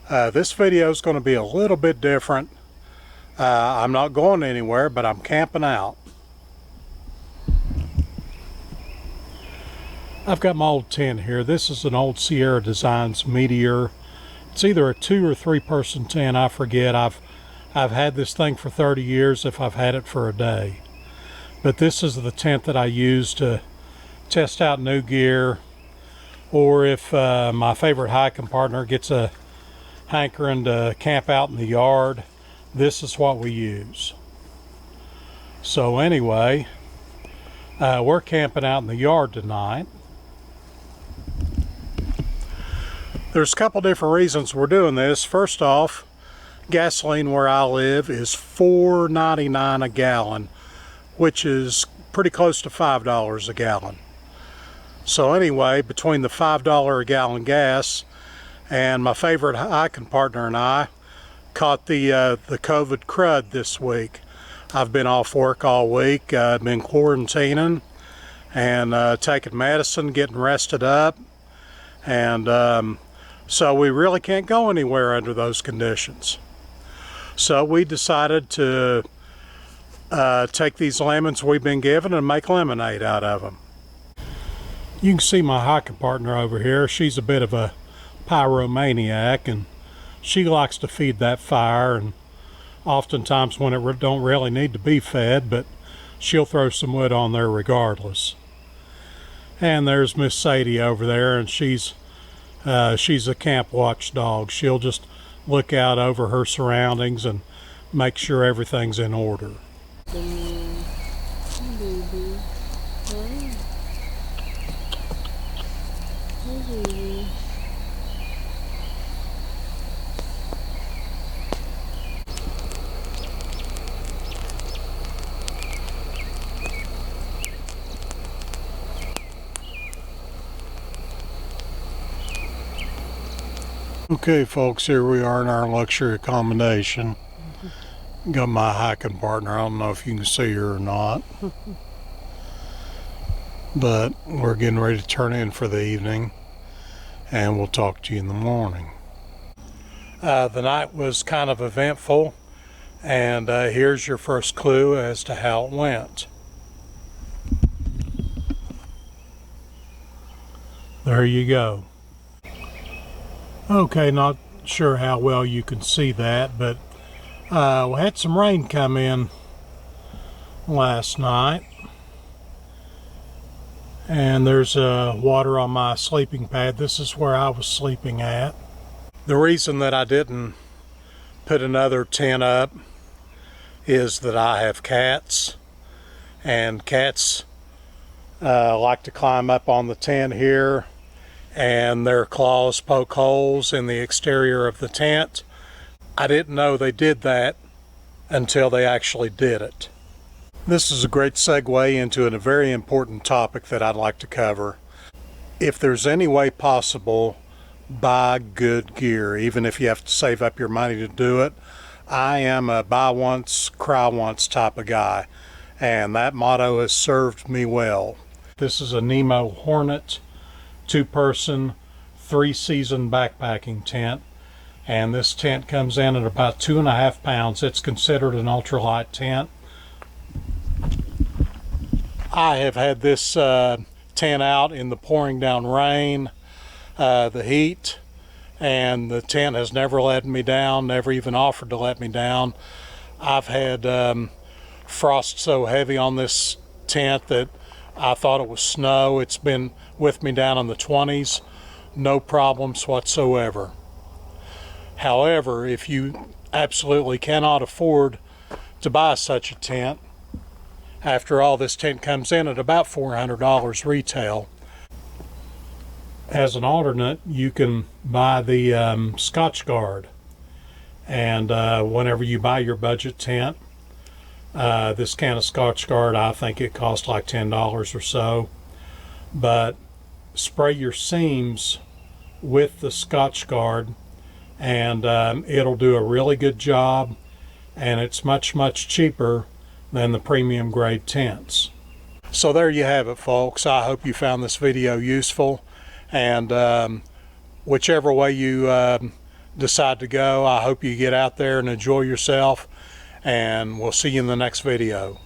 This video is going to be a little bit different. I'm not going anywhere, but I'm camping out. I've got my old tent here. This is an old Sierra Designs Meteor. It's either a 2 or 3 person tent, I forget. I've had this thing for 30 years if I've had it for a day. But this is the tent that I use to test out new gear, or if my favorite hiking partner gets a hankering to camp out in the yard, this is what we use. So anyway, we're camping out in the yard tonight. There's a couple different reasons we're doing this. First off, gasoline where I live is $4.99 a gallon, which is pretty close to $5 a gallon. So anyway, between the $5 a gallon gas and my favorite hiking partner and I caught the COVID crud this week. I've been off work all week. I've been quarantining and taking medicine, getting rested up, and so we really can't go anywhere under those conditions. So we decided to take these lemons we've been given and make lemonade out of them. You can see my hiking partner over here. She's a bit of a pyromaniac, and she likes to feed that fire, and oftentimes when it don't really need to be fed, but she'll throw some wood on there regardless. And there's Miss Sadie over there, and she's a camp watchdog. She'll just look out over her surroundings and make sure everything's in order. Okay folks, here we are in our luxury accommodation. Got my hiking partner. I don't know if you can see her or not. But we're getting ready to turn in for the evening, and we'll talk to you in the morning. The night was kind of eventful, and here's your first clue as to how it went. There you go. Okay, not sure how well you can see that, but we had some rain come in last night, and there's water on my sleeping pad. This is where I was sleeping at. The reason that I didn't put another tent up is that I have cats, and cats like to climb up on the tent here, and their claws poke holes in the exterior of the tent. I didn't know they did that until they actually did it. This is a great segue into a very important topic that I'd like to cover. If there's any way possible, buy good gear, even if you have to save up your money to do it. I am a buy once, cry once type of guy, and that motto has served me well. This is a Nemo Hornet 2-person, 3-season backpacking tent, and this tent comes in at about 2.5 pounds. It's considered an ultralight tent. I have had this tent out in the pouring down rain, the heat, and the tent has never let me down, never even offered to let me down. I've had frost so heavy on this tent that I thought it was snow. It's been with me down in the 20s, no problems whatsoever. However, if you absolutely cannot afford to buy such a tent, after all, this tent comes in at about $400 retail. As an alternate, you can buy the Scotch Guard, and whenever you buy your budget tent, this can of Scotch Guard, I think it costs like $10 or so, but spray your seams with the Scotch Guard, and it'll do a really good job, and it's much cheaper than the premium grade tents. So there you have it, folks. I hope you found this video useful, and whichever way you decide to go. I hope you get out there and enjoy yourself, and we'll see you in the next video.